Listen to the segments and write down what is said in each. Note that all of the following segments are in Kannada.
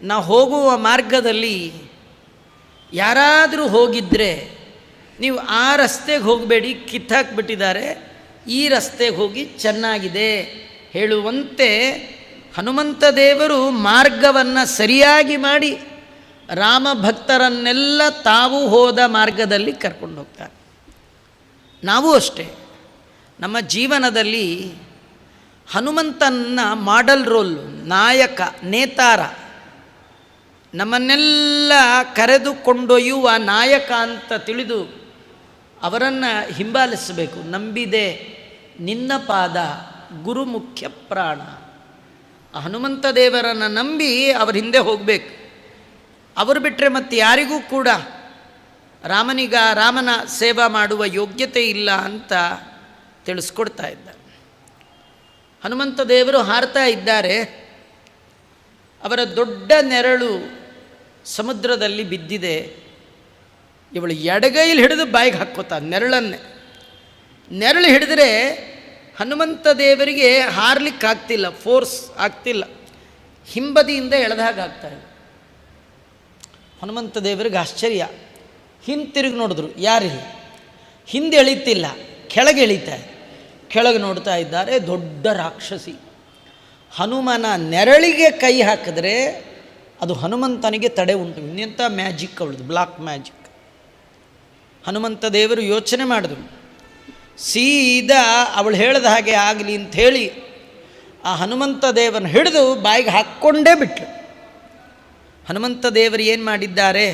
ನಾವು ಹೋಗುವ ಮಾರ್ಗದಲ್ಲಿ ಯಾರಾದರೂ ಹೋಗಿದ್ದರೆ ನೀವು ಆ ರಸ್ತೆಗೆ ಹೋಗಬೇಡಿ, ಕಿತ್ತಾಕ್ಬಿಟ್ಟಿದ್ದಾರೆ, ಈ ರಸ್ತೆಗೆ ಹೋಗಿ ಚೆನ್ನಾಗಿದೆ ಹೇಳುವಂತೆ ಹನುಮಂತ ದೇವರು ಮಾರ್ಗವನ್ನು ಸರಿಯಾಗಿ ಮಾಡಿ ರಾಮ ಭಕ್ತರನ್ನೆಲ್ಲ ತಾವು ಹೋದ ಮಾರ್ಗದಲ್ಲಿ ಕರ್ಕೊಂಡು ಹೋಗ್ತಾರೆ. ನಾವು ಅಷ್ಟೇ, ನಮ್ಮ ಜೀವನದಲ್ಲಿ ಹನುಮಂತನ ಮಾಡೆಲ್ ರೋಲ್, ನಾಯಕ, ನೇತಾರ, ನಮ್ಮನ್ನೆಲ್ಲ ಕರೆದುಕೊಂಡೊಯ್ಯುವ ನಾಯಕ ಅಂತ ತಿಳಿದು ಅವರನ್ನು ಹಿಂಬಾಲಿಸಬೇಕು. ನಂಬಿದೆ ನಿನ್ನ ಪಾದ ಗುರು ಮುಖ್ಯ ಪ್ರಾಣ. ಹನುಮಂತ ದೇವರನ್ನು ನಂಬಿ ಅವ್ರ ಹಿಂದೆ ಹೋಗಬೇಕು. ಅವರು ಬಿಟ್ಟರೆ ಮತ್ತೆ ಯಾರಿಗೂ ಕೂಡ ರಾಮನ ಸೇವಾ ಮಾಡುವ ಯೋಗ್ಯತೆ ಇಲ್ಲ ಅಂತ ತಿಳಿಸ್ಕೊಡ್ತಾ ಇದ್ದ. ಹನುಮಂತ ದೇವರು ಹಾರ್ತಾ ಇದ್ದಾರೆ. ಅವರ ದೊಡ್ಡ ನೆರಳು ಸಮುದ್ರದಲ್ಲಿ ಬಿದ್ದಿದೆ. ಇವಳು ಎಡಗೈಲಿ ಹಿಡಿದು ಬಾಯಿಗೆ ಹಾಕ್ಕೋತ ನೆರಳನ್ನೇ. ನೆರಳು ಹಿಡಿದ್ರೆ ಹನುಮಂತ ದೇವರಿಗೆ ಹಾರ್ಲಿಕ್ಕೆ ಆಗ್ತಿಲ್ಲ, ಫೋರ್ಸ್ ಆಗ್ತಿಲ್ಲ, ಹಿಂಬದಿಯಿಂದ ಎಳೆದಾಗ ಆಗ್ತಾರೆ. ಹನುಮಂತ ದೇವರಿಗೆ ಆಶ್ಚರ್ಯ. ಹಿಂತಿರುಗಿ ನೋಡಿದ್ರು, ಯಾರಿಲ್ಲ, ಹಿಂದೆ ಎಳೀತಿಲ್ಲ, ಕೆಳಗೆ ಎಳೀತಾರೆ. ಕೆಳಗೆ ನೋಡ್ತಾ ಇದ್ದಾರೆ, ದೊಡ್ಡ ರಾಕ್ಷಸಿ. ಹನುಮನ ನೆರಳಿಗೆ ಕೈ ಹಾಕಿದ್ರೆ ಅದು ಹನುಮಂತನಿಗೆ ತಡೆ ಉಂಟು. ಇನ್ನೆಂಥ ಮ್ಯಾಜಿಕ್ ಅವಳದು, ಬ್ಲಾಕ್ ಮ್ಯಾಜಿಕ್. ಹನುಮಂತ ದೇವರು ಯೋಚನೆ ಮಾಡಿದ್ರು, ಸೀದಾ ಅವಳು ಹೇಳಿದ ಹಾಗೆ ಆಗಲಿ ಅಂಥೇಳಿ ಆ ಹನುಮಂತ ದೇವರನ್ನು ಹಿಡಿದು ಬಾಯಿಗೆ ಹಾಕ್ಕೊಂಡೇ ಬಿಟ್ಲು. ಹನುಮಂತ ದೇವರು ಏನು ಮಾಡಿದ್ದಾರೆ,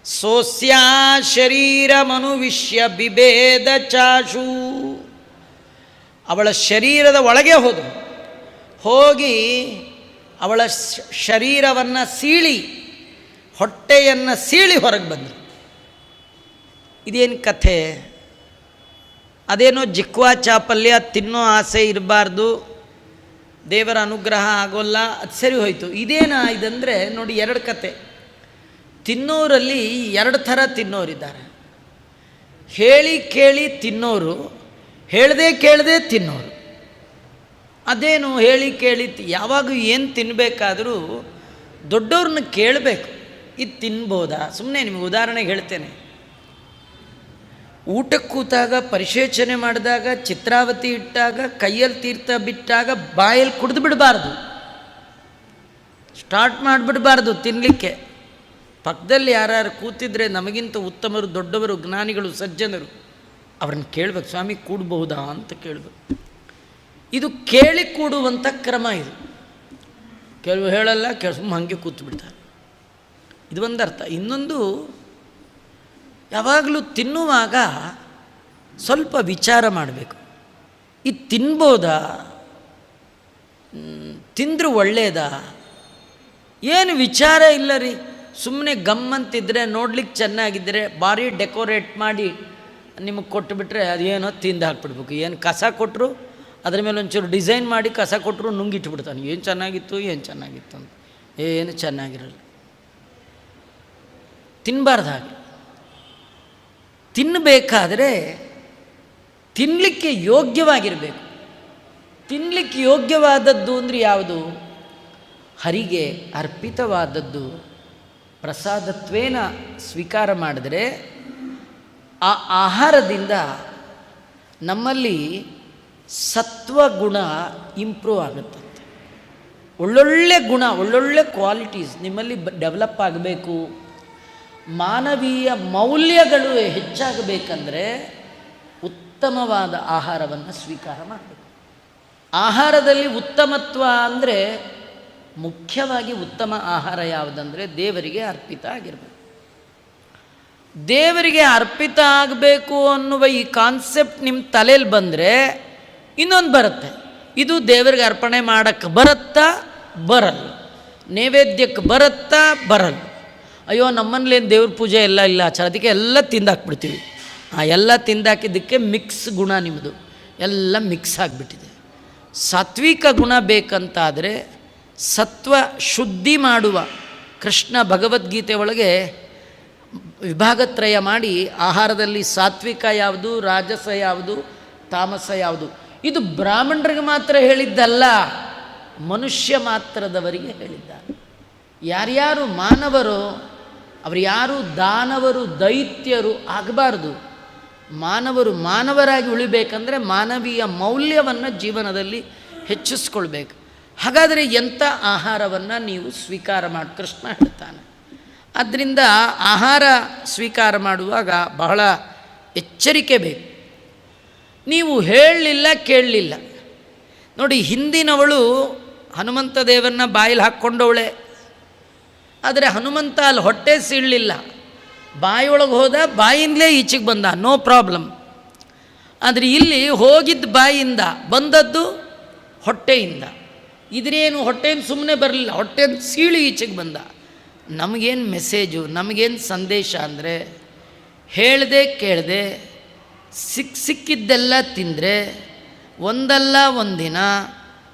ಸೋಸ್ಯಾ ಶರೀರ ಮನುವಿಷ್ಯ ಬಿಭೇದ ಚಾಶು, ಅವಳ ಶರೀರದ ಒಳಗೆ ಹೋದರು. ಹೋಗಿ ಅವಳ ಶರೀರವನ್ನು ಸೀಳಿ, ಹೊಟ್ಟೆಯನ್ನು ಸೀಳಿ ಹೊರಗೆ ಬಂದರು. ಇದೇನು ಕಥೆ? ಅದೇನೋ ಜಿಕ್ವಾ ಚಾಪಲ್ಯ ತಿನ್ನೋ ಆಸೆ ಇರಬಾರ್ದು, ದೇವರ ಅನುಗ್ರಹ ಆಗೋಲ್ಲ, ಅದು ಸರಿ ಹೋಯಿತು. ಇದೇನಾ ಇದಂದರೆ ನೋಡಿ, ಎರಡು ಕತೆ. ತಿನ್ನೋರಲ್ಲಿ ಎರಡು ಥರ ತಿನ್ನೋರಿದ್ದಾರೆ. ಹೇಳಿ ಕೇಳಿ ತಿನ್ನೋರು, ಹೇಳದೆ ಕೇಳದೆ ತಿನ್ನೋರು. ಅದೇನು ಹೇಳಿ ಕೇಳಿ ಯಾವಾಗ ಏನು ತಿನ್ನಬೇಕಾದರೂ ದೊಡ್ಡವ್ರನ್ನ ಕೇಳಬೇಕು, ಇದು ತಿನ್ಬೋದಾ? ಸುಮ್ಮನೆ ನಿಮಗೆ ಉದಾಹರಣೆಗೆ ಹೇಳ್ತೇನೆ. ಊಟಕ್ಕೆ ಕೂತಾಗ, ಪರಿಶೇಚನೆ ಮಾಡಿದಾಗ, ಚಿತ್ರಾವತಿ ಇಟ್ಟಾಗ, ಕೈಯಲ್ಲಿ ತೀರ್ಥ ಬಿಟ್ಟಾಗ ಬಾಯಲ್ಲಿ ಕುಡಿದು ಬಿಡಬಾರ್ದು, ಸ್ಟಾರ್ಟ್ ಮಾಡಿಬಿಡಬಾರ್ದು ತಿನ್ನಲಿಕ್ಕೆ. ಪಕ್ಕದಲ್ಲಿ ಯಾರು ಕೂತಿದ್ರೆ ನಮಗಿಂತ ಉತ್ತಮರು, ದೊಡ್ಡವರು, ಜ್ಞಾನಿಗಳು, ಸಜ್ಜನರು, ಅವ್ರನ್ನ ಕೇಳಬೇಕು, ಸ್ವಾಮಿ ಕೂಡಬಹುದಾ ಅಂತ ಕೇಳಬೇಕು. ಇದು ಕೇಳಿ ಕೂಡುವಂಥ ಕ್ರಮ. ಇದು ಕೆಲವು ಹೇಳಲ್ಲ, ಸುಮ್ಮ ಹಾಗೆ ಕೂತು ಬಿಡ್ತಾರೆ. ಇದು ಒಂದು ಅರ್ಥ. ಇನ್ನೊಂದು, ಯಾವಾಗಲೂ ತಿನ್ನುವಾಗ ಸ್ವಲ್ಪ ವಿಚಾರ ಮಾಡಬೇಕು. ಇದು ತಿನ್ಬೋದಾ, ತಿಂದರೂ ಒಳ್ಳೆಯದಾ? ಏನು ವಿಚಾರ ಇಲ್ಲ ರೀ, ಸುಮ್ಮನೆ ಗಮ್ಮಂತಿದ್ರೆ, ನೋಡ್ಲಿಕ್ಕೆ ಚೆನ್ನಾಗಿದ್ದರೆ, ಭಾರಿ ಡೆಕೋರೇಟ್ ಮಾಡಿ ನಿಮಗೆ ಕೊಟ್ಟುಬಿಟ್ರೆ ಅದೇನೋ ತಿಂದು ಹಾಕ್ಬಿಡ್ಬೇಕು. ಏನು ಕಸ ಕೊಟ್ಟರು ಅದ್ರ ಮೇಲೆ ಒಂಚೂರು ಡಿಸೈನ್ ಮಾಡಿ ಕಸ ಕೊಟ್ಟರು ನುಂಗಿಟ್ಬಿಡ್ತಾನೆ. ಏನು ಚೆನ್ನಾಗಿತ್ತು ಅಂತ ಏನು ಚೆನ್ನಾಗಿರಲ್ಲ. ತಿನ್ನಬಾರ್ದು ಹಾಗೆ. ತಿನ್ನಬೇಕಾದ್ರೆ ತಿನ್ನಲಿಕ್ಕೆ ಯೋಗ್ಯವಾಗಿರಬೇಕು. ತಿನ್ನಲಿಕ್ಕೆ ಯೋಗ್ಯವಾದದ್ದು ಅಂದರೆ ಯಾವುದು? ಹರಿಗೆ ಅರ್ಪಿತವಾದದ್ದು ಪ್ರಸಾದತ್ವೇನ ಸ್ವೀಕಾರ ಮಾಡಿದ್ರೆ ಆ ಆಹಾರದಿಂದ ನಮ್ಮಲ್ಲಿ ಸತ್ವಗುಣ ಇಂಪ್ರೂವ್ ಆಗುತ್ತಂತೆ. ಒಳ್ಳೊಳ್ಳೆ ಗುಣ, ಒಳ್ಳೊಳ್ಳೆ ಕ್ವಾಲಿಟೀಸ್ ನಿಮ್ಮಲ್ಲಿ ಡೆವಲಪ್ ಆಗಬೇಕು. ಮಾನವೀಯ ಮೌಲ್ಯಗಳು ಹೆಚ್ಚಾಗಬೇಕಂದ್ರೆ ಉತ್ತಮವಾದ ಆಹಾರವನ್ನು ಸ್ವೀಕಾರ ಮಾಡಬೇಕು. ಆಹಾರದಲ್ಲಿ ಉತ್ತಮತ್ವ ಅಂದರೆ ಮುಖ್ಯವಾಗಿ ಉತ್ತಮ ಆಹಾರ ಯಾವುದಂದರೆ ದೇವರಿಗೆ ಅರ್ಪಿತ ಆಗಿರಬೇಕು. ದೇವರಿಗೆ ಅರ್ಪಿತ ಆಗಬೇಕು ಅನ್ನುವ ಈ ಕಾನ್ಸೆಪ್ಟ್ ನಿಮ್ಮ ತಲೆಯಲ್ಲಿ ಬಂದರೆ ಇನ್ನೊಂದು ಬರುತ್ತೆ. ಇದು ದೇವರಿಗೆ ಅರ್ಪಣೆ ಮಾಡೋಕ್ಕೆ ಬರುತ್ತಾ? ಬರಲ್ಲ. ನೈವೇದ್ಯಕ್ಕೆ ಬರುತ್ತಾ? ಬರಲ್ಲ. ಅಯ್ಯೋ ನಮ್ಮನೇಲೇನು ದೇವ್ರ ಪೂಜೆ ಎಲ್ಲ ಇಲ್ಲ ಆಚಾರ, ಅದಕ್ಕೆ ಎಲ್ಲ ತಿಂದಾಕ್ಬಿಡ್ತೀವಿ. ಎಲ್ಲ ತಿಂದಾಕಿದ್ದಕ್ಕೆ ಮಿಕ್ಸ್ ಗುಣ ನಿಮ್ಮದು, ಎಲ್ಲ ಮಿಕ್ಸ್ ಆಗಿಬಿಟ್ಟಿದೆ. ಸಾತ್ವಿಕ ಗುಣ ಬೇಕಂತಾದರೆ ಸತ್ವ ಶುದ್ಧಿ ಮಾಡುವ ಕೃಷ್ಣ ಭಗವದ್ಗೀತೆ ಒಳಗೆ ವಿಭಾಗತ್ರಯ ಮಾಡಿ ಆಹಾರದಲ್ಲಿ ಸಾತ್ವಿಕ ಯಾವುದು, ರಾಜಸ ಯಾವುದು, ತಾಮಸ ಯಾವುದು. ಇದು ಬ್ರಾಹ್ಮಣರಿಗೆ ಮಾತ್ರ ಹೇಳಿದ್ದಲ್ಲ, ಮನುಷ್ಯ ಮಾತ್ರದವರಿಗೆ ಹೇಳಿದ್ದಾರೆ. ಯಾರ್ಯಾರು ಮಾನವರು ಅವರು ಯಾರು ದಾನವರು ದೈತ್ಯರು ಆಗಬಾರ್ದು. ಮಾನವರು ಮಾನವರಾಗಿ ಉಳಿಬೇಕಂದ್ರೆ ಮಾನವೀಯ ಮೌಲ್ಯವನ್ನು ಜೀವನದಲ್ಲಿ ಹೆಚ್ಚಿಸ್ಕೊಳ್ಬೇಕು. ಹಾಗಾದರೆ ಎಂಥ ಆಹಾರವನ್ನು ನೀವು ಸ್ವೀಕಾರ ಮಾಡಿ ಕೃಷ್ಣ ಹೇಳ್ತಾನೆ. ಆದ್ದರಿಂದ ಆಹಾರ ಸ್ವೀಕಾರ ಮಾಡುವಾಗ ಬಹಳ ಎಚ್ಚರಿಕೆ ಬೇಕು. ನೀವು ಹೇಳಲಿಲ್ಲ ಕೇಳಲಿಲ್ಲ. ನೋಡಿ, ಹಿಂದಿನವಳು ಹನುಮಂತ ದೇವರನ್ನ ಬಾಯಲ್ಲಿ ಹಾಕ್ಕೊಂಡವಳೆ. ಆದರೆ ಹನುಮಂತ ಅಲ್ಲಿ ಹೊಟ್ಟೆ ಸೀಳಲಿಲ್ಲ, ಬಾಯಿಯೊಳಗೆ ಹೋದ, ಬಾಯಿಂದಲೇ ಈಚೆಗೆ ಬಂದ, ನೋ ಪ್ರಾಬ್ಲಮ್. ಆದರೆ ಇಲ್ಲಿ ಹೋಗಿದ್ದ ಬಾಯಿಯಿಂದ, ಬಂದದ್ದು ಹೊಟ್ಟೆಯಿಂದ. ಇದ್ರೇನು ಹೊಟ್ಟೆಯನ್ನು ಸುಮ್ಮನೆ ಬರಲಿಲ್ಲ, ಹೊಟ್ಟೆಯನ್ನು ಸೀಳಿ ಈಚೆಗೆ ಬಂದ. ನಮಗೇನು ಮೆಸೇಜು, ನಮಗೇನು ಸಂದೇಶ ಅಂದರೆ, ಹೇಳ್ದೆ ಕೇಳದೆ ಸಿಕ್ಕಿದ್ದೆಲ್ಲ ತಿಂದರೆ ಒಂದಲ್ಲ ಒಂದಿನ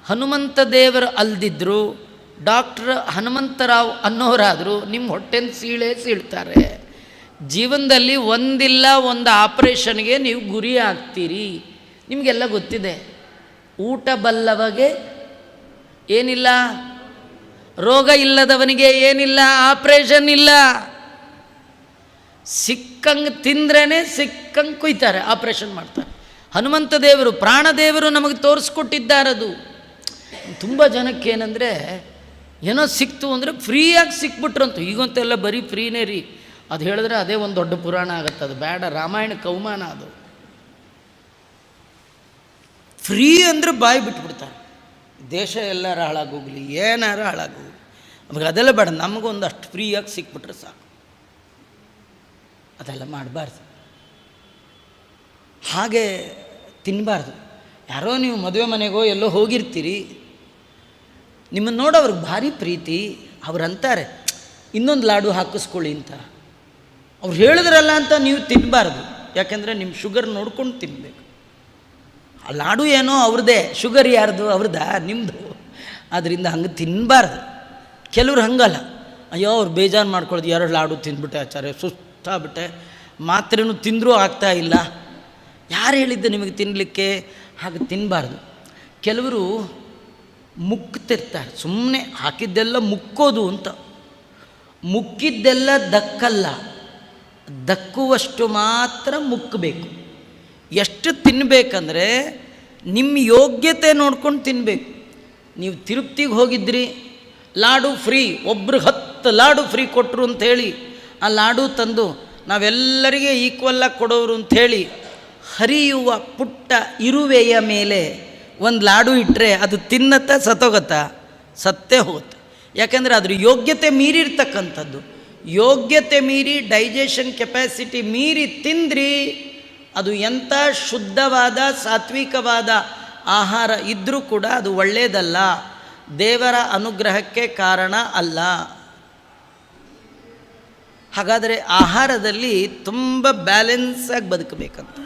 ಹನುಮಂತ ದೇವರು ಅಲ್ದಿದ್ರು, ಡಾಕ್ಟ್ರ್ ಹನುಮಂತರಾವ್ ಅನ್ನೋರಾದರೂ ನಿಮ್ಮ ಹೊಟ್ಟೆನ ಸೀಳ್ತಾರೆ. ಜೀವನದಲ್ಲಿ ಒಂದಿಲ್ಲ ಒಂದು ಆಪ್ರೇಷನ್ಗೆ ನೀವು ಗುರಿ ಆಗ್ತೀರಿ. ನಿಮಗೆಲ್ಲ ಗೊತ್ತಿದೆ. ಊಟ ಬಲ್ಲವಗೆ ಏನಿಲ್ಲ, ರೋಗ ಇಲ್ಲದವನಿಗೆ ಏನಿಲ್ಲ, ಆಪ್ರೇಷನ್ ಇಲ್ಲ. ಸಿಕ್ಕಂಗೆ ತಿಂದ್ರೇ ಸಿಕ್ಕಂಗೆ ಕುಯ್ತಾರೆ, ಆಪ್ರೇಷನ್ ಮಾಡ್ತಾರೆ. ಹನುಮಂತ ದೇವರು ಪ್ರಾಣದೇವರು ನಮಗೆ ತೋರಿಸ್ಕೊಟ್ಟಿದ್ದಾರದು. ತುಂಬ ಜನಕ್ಕೆ ಏನಂದರೆ, ಏನೋ ಸಿಕ್ತು ಅಂದರೆ ಫ್ರೀಯಾಗಿ ಸಿಕ್ಬಿಟ್ರಂತು. ಈಗಂತೆಲ್ಲ ಬರೀ ಫ್ರೀನೇ ರೀ, ಅದು ಹೇಳಿದ್ರೆ ಅದೇ ಒಂದು ದೊಡ್ಡ ಪುರಾಣ ಆಗುತ್ತೆ. ಅದು ಬೇಡ, ರಾಮಾಯಣ ಕೌಮಾನ ಅದು. ಫ್ರೀ ಅಂದರೆ ಬಾಯಿ ಬಿಟ್ಬಿಡ್ತಾರೆ. ದೇಶ ಎಲ್ಲಾರು ಹಾಳಾಗೋಗ್ಲಿ, ಏನಾರು ಹಾಳಾಗೋಗ್ಲಿ, ನಮಗೆ ಅದೆಲ್ಲ ಬೇಡ, ನಮಗೊಂದು ಅಷ್ಟು ಫ್ರೀಯಾಗಿ ಸಿಕ್ಬಿಟ್ರೆ ಸಾಕು. ಅದೆಲ್ಲ ಮಾಡಬಾರ್ದು, ಹಾಗೆ ತಿನ್ನಬಾರ್ದು. ಯಾರೋ ನೀವು ಮದುವೆ ಮನೆಗೋ ಎಲ್ಲೋ ಹೋಗಿರ್ತೀರಿ, ನಿಮ್ಮನ್ನು ನೋಡಿ ಅವ್ರಿಗೆ ಭಾರಿ ಪ್ರೀತಿ, ಅವ್ರು ಅಂತಾರೆ ಇನ್ನೊಂದು ಲಾಡು ಹಾಕಿಸ್ಕೊಳ್ಳಿ ಅಂತ. ಅವ್ರು ಹೇಳಿದ್ರಲ್ಲ ಅಂತ ನೀವು ತಿನ್ನಬಾರ್ದು. ಯಾಕೆಂದರೆ ನಿಮ್ಮ ಶುಗರ್ ನೋಡ್ಕೊಂಡು ತಿನ್ನಬೇಕು. ಆ ಲಾಡು ಏನೋ ಅವ್ರದ್ದೇ, ಶುಗರ್ ಯಾರ್ದು, ಅವ್ರದ್ದ ನಿಮ್ಮದು. ಆದ್ದರಿಂದ ಹಂಗೆ ತಿನ್ನಬಾರ್ದು. ಕೆಲವ್ರು ಹಂಗಲ್ಲ, ಅಯ್ಯೋ ಅವ್ರು ಬೇಜಾರು ಮಾಡ್ಕೊಳ್ಳೋದು, 2 ಲಾಡು ತಿಂದ್ಬಿಟ್ಟೆ ಆಚಾರ್ಯ, ಸುಸ್ತಾಗ್ಬಿಟ್ಟೆ, ಮಾತ್ರೇನು ತಿಂದರೂ ಆಗ್ತಾ ಇಲ್ಲ. ಯಾರು ಹೇಳಿದ್ದೆ ನಿಮಗೆ ತಿನ್ನಲಿಕ್ಕೆ? ಹಾಗೆ ತಿನ್ನಬಾರ್ದು. ಕೆಲವರು ಮುಕ್ತಿರ್ತಾರೆ, ಸುಮ್ಮನೆ ಹಾಕಿದ್ದೆಲ್ಲ ಮುಕ್ಕೋದು ಅಂತ. ಮುಕ್ಕಿದ್ದೆಲ್ಲ ದಕ್ಕಲ್ಲ, ದಕ್ಕುವಷ್ಟು ಮಾತ್ರ ಮುಕ್ಕಬೇಕು. ಎಷ್ಟು ತಿನ್ನಬೇಕಂದ್ರೆ ನಿಮ್ಮ ಯೋಗ್ಯತೆ ನೋಡ್ಕೊಂಡು ತಿನ್ನಬೇಕು. ನೀವು ತಿರುಪ್ತಿಗೆ ಹೋಗಿದ್ರಿ, ಲಾಡು ಫ್ರೀ, ಒಬ್ರಿಗೆ 10 ಲಾಡು ಫ್ರೀ ಕೊಟ್ಟರು ಅಂಥೇಳಿ ಆ ಲಾಡು ತಂದು ನಾವೆಲ್ಲರಿಗೆ ಈಕ್ವಲ್ಲಾಗಿ ಕೊಡೋರು ಅಂಥೇಳಿ ಹರಿಯುವ ಪುಟ್ಟ ಇರುವೆಯ ಮೇಲೆ ಒಂದು ಲಾಡು ಇಟ್ಟರೆ ಅದು ತಿನ್ನತ್ತ ಸತ್ತೋಗತ್ತಾ? ಸತ್ತೇ ಹೋಗುತ್ತೆ. ಯಾಕೆಂದರೆ ಅದ್ರ ಯೋಗ್ಯತೆ ಮೀರಿರ್ತಕ್ಕಂಥದ್ದು. ಯೋಗ್ಯತೆ ಮೀರಿ, ಡೈಜೆಷನ್ ಕೆಪಾಸಿಟಿ ಮೀರಿ ತಿಂದ್ರಿ, ಅದು ಎಂಥ ಶುದ್ಧವಾದ ಸಾತ್ವಿಕವಾದ ಆಹಾರ ಇದ್ದರೂ ಕೂಡ ಅದು ಒಳ್ಳೆಯದಲ್ಲ, ದೇವರ ಅನುಗ್ರಹಕ್ಕೆ ಕಾರಣ ಅಲ್ಲ. ಹಾಗಾದರೆ ಆಹಾರದಲ್ಲಿ ತುಂಬ ಬ್ಯಾಲೆನ್ಸಾಗಿ ಬದುಕಬೇಕಂತ.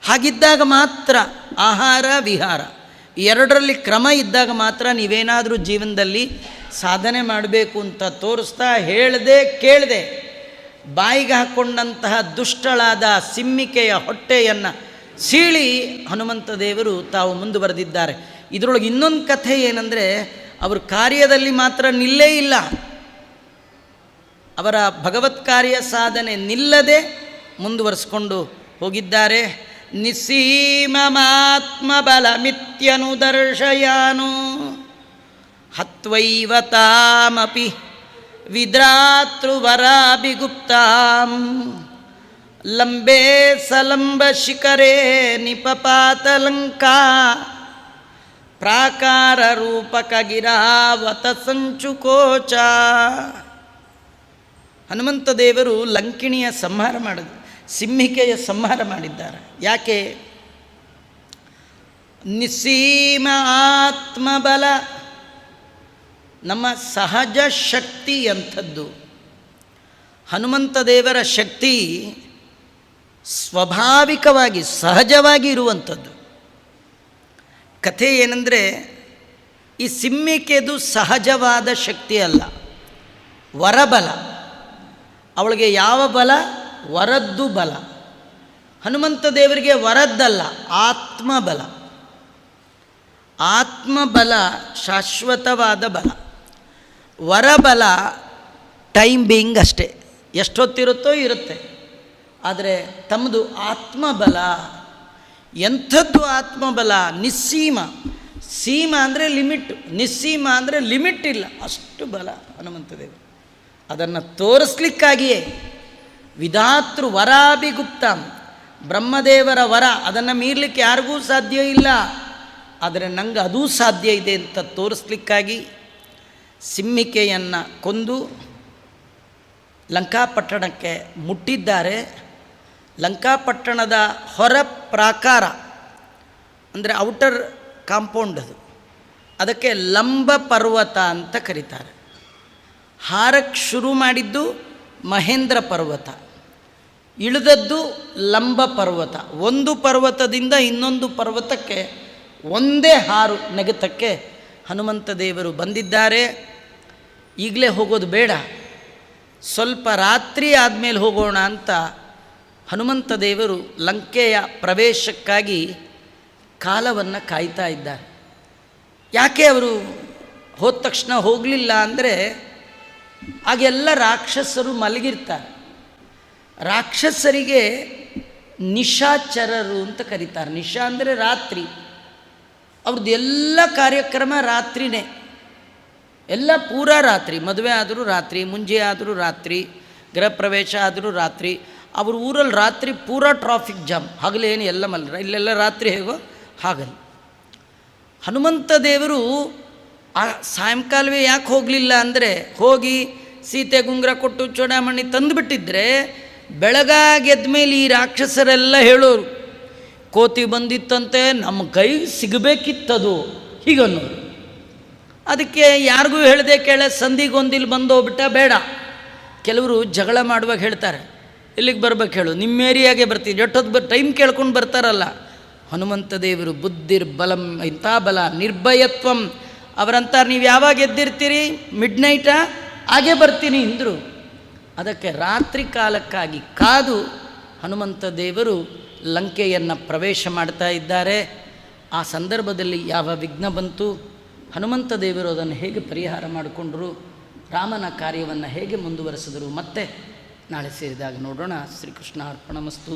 ಹಾಗಿದ್ದಾಗ ಮಾತ್ರ ಆಹಾರ ವಿಹಾರ ಎರಡರಲ್ಲಿ ಕ್ರಮ ಇದ್ದಾಗ ಮಾತ್ರ ನೀವೇನಾದರೂ ಜೀವನದಲ್ಲಿ ಸಾಧನೆ ಮಾಡಬೇಕು ಅಂತ ತೋರಿಸ್ತಾ, ಹೇಳದೆ ಕೇಳದೆ ಬಾಯಿಗೆ ಹಾಕ್ಕೊಂಡಂತಹ ದುಷ್ಟಳಾದ ಸಿಮ್ಮಿಕೆಯ ಹೊಟ್ಟೆಯನ್ನು ಸೀಳಿ ಹನುಮಂತ ದೇವರು ತಾವು ಮುಂದುವರೆದಿದ್ದಾರೆ. ಇದರೊಳಗೆ ಇನ್ನೊಂದು ಕಥೆ ಏನಂದರೆ, ಅವರು ಕಾರ್ಯದಲ್ಲಿ ಮಾತ್ರ ನಿಲ್ಲೇ ಇಲ್ಲ, ಅವರ ಭಗವತ್ ಕಾರ್ಯ ಸಾಧನೆ ನಿಲ್ಲದೆ ಮುಂದುವರಿಸ್ಕೊಂಡು ಹೋಗಿದ್ದಾರೆ. ನಿಸ್ಸೀಮಮಾತ್ಮಬಲಮಿತ್ಯನು ದರ್ಶಯಾನು ಹತ್ವೈವ ತಾಮಪಿ ವಿದ್ರಾತೃವರಾಭಿಗುಪ್ತಾಂ ಲಂಬೆ ಸಲಂಬ ಶಿಖರೇ ನಿಪಪಾತಲಂಕಾ ಪ್ರಾಕಾರ ರೂಪಕ ಗಿರಾವತ ಸಂಚುಕೋಚ. ಹನುಮಂತ ದೇವರು ಲಂಕಿಣಿಯ ಸಂಹಾರ ಮಾಡಿದ್ರು, ಸಿಂಹಿಕೆಯ ಸಂಹಾರ ಮಾಡಿದ್ದಾರೆ. ಯಾಕೆ? ನಿಸ್ಸೀಮ ಆತ್ಮಬಲ, ನಮ್ಮ ಸಹಜ ಶಕ್ತಿ ಅಂಥದ್ದು. ಹನುಮಂತ ದೇವರ ಶಕ್ತಿ ಸ್ವಾಭಾವಿಕವಾಗಿ ಸಹಜವಾಗಿ ಇರುವಂಥದ್ದು. ಕಥೆ ಏನಂದರೆ, ಈ ಸಿಂಹಿಕೆದು ಸಹಜವಾದ ಶಕ್ತಿ ಅಲ್ಲ, ವರಬಲ. ಅವಳಿಗೆ ಯಾವ ಬಲ? ವರದ್ದು ಬಲ. ಹನುಮಂತ ದೇವರಿಗೆ ವರದ್ದಲ್ಲ, ಆತ್ಮಬಲ. ಆತ್ಮಬಲ ಶಾಶ್ವತವಾದ ಬಲ. ವರಬಲ ಟೈಮ್ ಬೀಯಿಂಗ್ ಅಷ್ಟೇ, ಎಷ್ಟೊತ್ತಿರುತ್ತೋ ಇರುತ್ತೆ. ಆದರೆ ತಮ್ಮದು ಆತ್ಮಬಲ ಎಂಥದ್ದು? ಆತ್ಮಬಲ ನಿಸ್ಸೀಮ. ಸೀಮ ಅಂದರೆ ಲಿಮಿಟ್, ನಿಸ್ಸೀಮ ಅಂದರೆ ಲಿಮಿಟ್ ಇಲ್ಲ, ಅಷ್ಟು ಬಲ ಹನುಮಂತದೇವರು. ಅದನ್ನು ತೋರಿಸ್ಲಿಕ್ಕಾಗಿಯೇ ವಿಧಾತೃ ವರಾಭಿಗುಪ್ತ, ಬ್ರಹ್ಮದೇವರ ವರ, ಅದನ್ನು ಮೀರಲಿಕ್ಕೆ ಯಾರಿಗೂ ಸಾಧ್ಯ ಇಲ್ಲ, ಆದರೆ ನಂಗೆ ಅದೂ ಸಾಧ್ಯ ಇದೆ ಅಂತ ತೋರಿಸ್ಲಿಕ್ಕಾಗಿ ಸಿಂಹಿಕೆಯನ್ನು ಕೊಂದು ಲಂಕಾಪಟ್ಟಣಕ್ಕೆ ಮುಟ್ಟಿದ್ದಾರೆ. ಲಂಕಾಪಟ್ಟಣದ ಹೊರ ಪ್ರಾಕಾರ ಅಂದರೆ ಔಟರ್ ಕಾಂಪೌಂಡ್, ಅದಕ್ಕೆ ಲಂಬ ಪರ್ವತ ಅಂತ ಕರೀತಾರೆ. ಹಾರಕ್ಕೆ ಶುರು ಮಾಡಿದ್ದು ಮಹೇಂದ್ರ ಪರ್ವತ, ಇಳಿದದ್ದು ಲಂಬ ಪರ್ವತ. ಒಂದು ಪರ್ವತದಿಂದ ಇನ್ನೊಂದು ಪರ್ವತಕ್ಕೆ ಒಂದೇ ಹಾರು ನೆಗೆತಕ್ಕೆ ಹನುಮಂತ ದೇವರು ಬಂದಿದ್ದಾರೆ. ಈಗಲೇ ಹೋಗೋದು ಬೇಡ, ಸ್ವಲ್ಪ ರಾತ್ರಿ ಆದಮೇಲೆ ಹೋಗೋಣ ಅಂತ ಹನುಮಂತ ದೇವರು ಲಂಕೆಯ ಪ್ರವೇಶಕ್ಕಾಗಿ ಕಾಲವನ್ನು ಕಾಯ್ತಾ ಇದ್ದಾರೆ. ಯಾಕೆ ಅವರು ಹೋದ ತಕ್ಷಣ ಹೋಗಲಿಲ್ಲ ಅಂದರೆ, ಆಗೆಲ್ಲ ರಾಕ್ಷಸರು ಮಲಗಿರ್ತಾರೆ. ರಾಕ್ಷಸರಿಗೆ ನಿಶಾಚರರು ಅಂತ ಕರೀತಾರೆ. ನಿಶಾ ಅಂದರೆ ರಾತ್ರಿ, ಅವ್ರದ್ದು ಎಲ್ಲ ಕಾರ್ಯಕ್ರಮ ರಾತ್ರಿನೇ, ಎಲ್ಲ ಪೂರಾ ರಾತ್ರಿ. ಮದುವೆ ಆದರೂ ರಾತ್ರಿ, ಮುಂಜೆ ಆದರೂ ರಾತ್ರಿ, ಗೃಹ ಪ್ರವೇಶ ಆದರೂ ರಾತ್ರಿ. ಅವ್ರ ಊರಲ್ಲಿ ರಾತ್ರಿ ಪೂರಾ ಟ್ರಾಫಿಕ್ ಜಾಮ್, ಹಗಲೇನು ಎಲ್ಲ ಮಲ್ಲರ, ಇಲ್ಲೆಲ್ಲ ರಾತ್ರಿ ಹೇಗೋ ಹಾಗಲ್ಲ. ಹನುಮಂತ ದೇವರು ಆ ಸಾಯಂಕಾಲವೇ ಯಾಕೆ ಹೋಗಲಿಲ್ಲ ಅಂದರೆ, ಹೋಗಿ ಸೀತೆ ಗುಂಗ್ರ ಕೊಟ್ಟು ಚೂಡಾಮಣಿ ತಂದುಬಿಟ್ಟಿದ್ರೆ ಬೆಳಗಾಗೆದ್ದ ಮೇಲೆ ಈ ರಾಕ್ಷಸರೆಲ್ಲ ಹೇಳೋರು, ಕೋತಿ ಬಂದಿತ್ತಂತೆ, ನಮ್ಮ ಕೈಗೆ ಸಿಗಬೇಕಿತ್ತದು ಹೀಗನ್ನೋರು. ಅದಕ್ಕೆ ಯಾರಿಗೂ ಹೇಳದೆ ಕೇಳ ಸಂಧಿಗೊಂದಿಲ್ಲಿ ಬಂದೋಗ್ಬಿಟ್ಟ ಬೇಡ. ಕೆಲವರು ಜಗಳ ಮಾಡುವಾಗ ಹೇಳ್ತಾರೆ, ಇಲ್ಲಿಗೆ ಬರ್ಬೇಕು ಹೇಳು, ನಿಮ್ಮ ಏರಿಯಾಗೆ ಬರ್ತೀವಿ, ಎಷ್ಟೊತ್ತು ಟೈಮ್ ಕೇಳ್ಕೊಂಡು ಬರ್ತಾರಲ್ಲ. ಹನುಮಂತ ದೇವರು ಬುದ್ಧಿರ್ ಬಲಂ, ಇಂಥ ಬಲ, ನಿರ್ಭಯತ್ವಂ. ಅವರಂತಾರೆ, ನೀವು ಯಾವಾಗ ಎದ್ದಿರ್ತೀರಿ? ಮಿಡ್ ನೈಟಾ? ಹಾಗೆ ಬರ್ತೀನಿ ಅಂದರು. ಅದಕ್ಕೆ ರಾತ್ರಿ ಕಾಲಕ್ಕಾಗಿ ಕಾದು ಹನುಮಂತ ದೇವರು ಲಂಕೆಯನ್ನು ಪ್ರವೇಶ ಮಾಡ್ತಾ ಇದ್ದಾರೆ. ಆ ಸಂದರ್ಭದಲ್ಲಿ ಯಾವ ವಿಘ್ನ ಬಂತು, ಹನುಮಂತ ದೇವರು ಅದನ್ನು ಹೇಗೆ ಪರಿಹಾರ ಮಾಡಿಕೊಂಡರು, ರಾಮನ ಕಾರ್ಯವನ್ನು ಹೇಗೆ ಮುಂದುವರೆಸಿದರು, ಮತ್ತೆ ನಾಳೆ ಸೇರಿದಾಗ ನೋಡೋಣ. ಶ್ರೀಕೃಷ್ಣ ಅರ್ಪಣಮಸ್ತು.